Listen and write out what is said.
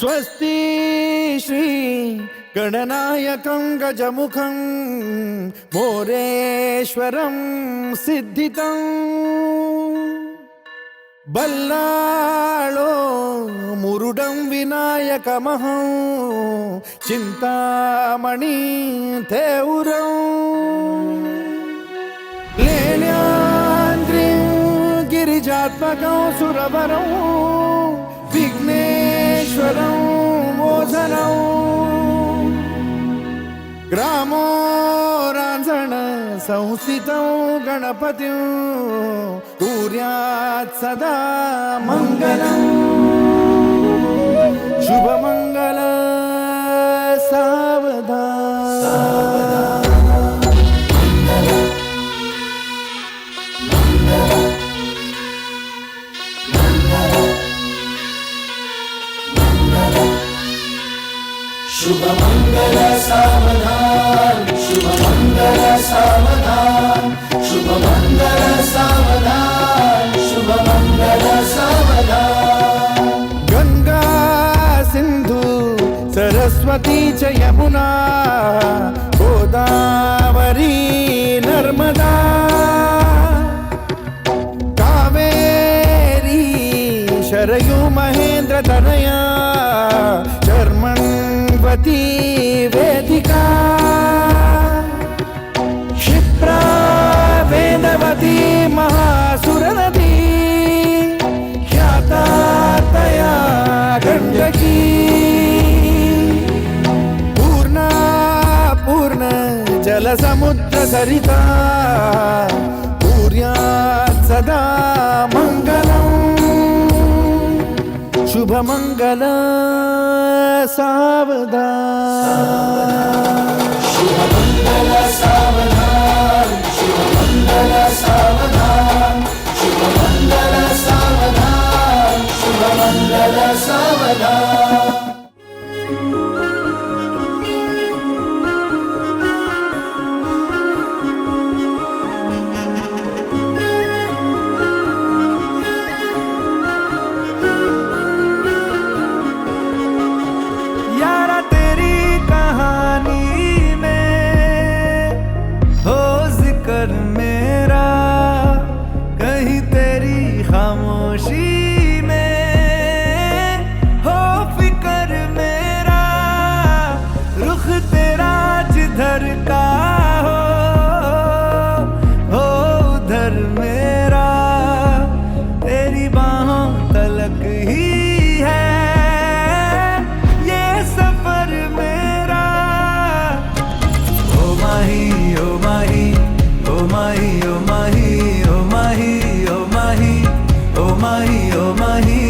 स्वस्ति श्री गणनायकं गजमुखं मोरेश्वरं सिद्धितं बल्लाळो मुरुडं विनायकमहं चिंतामणि थेउरं लेण्याद्रिं गिरिजात्मकं सुरवरं विघ्नेश्वरं मोचनं ग्रामो रांझण संस्थितं गणपतिं कुर्यात् सदा मंगलं शुभमंगल सावधान। शुभ मंगल सावधान, शुभ मंगल सावधान, शुभ मंगल सावधान, शुभ मंगल सावधान। गंगा सिंधु सरस्वती च यमुना गोदावरी नर्मदा कावेरी शरयू महेंद्र तनया चर्मण्वती वेदिका क्षिप्रा वेदवती महासुरनदी ख्याता तया गण्डकी पूर्णा पूर्ण जलसमुद्र सरिता कुर्यात् सदा मंगलम् शुभमंगल सावधान। शुभ मंगल सावधान, शुभ मंगल सावधान, शुभ मंगल सावधान, शुभ मंगल सावधान। मेरा कहीं तेरी खामोशी में हो फिकर मेरा रुख तेरा जिधर का हो उधर मेरा तेरी बाहों तलक ही है ये सफर मेरा। ओ माही ओ माही ओ माही ओ माही ओ माही ओ माही ओ माही ओ माही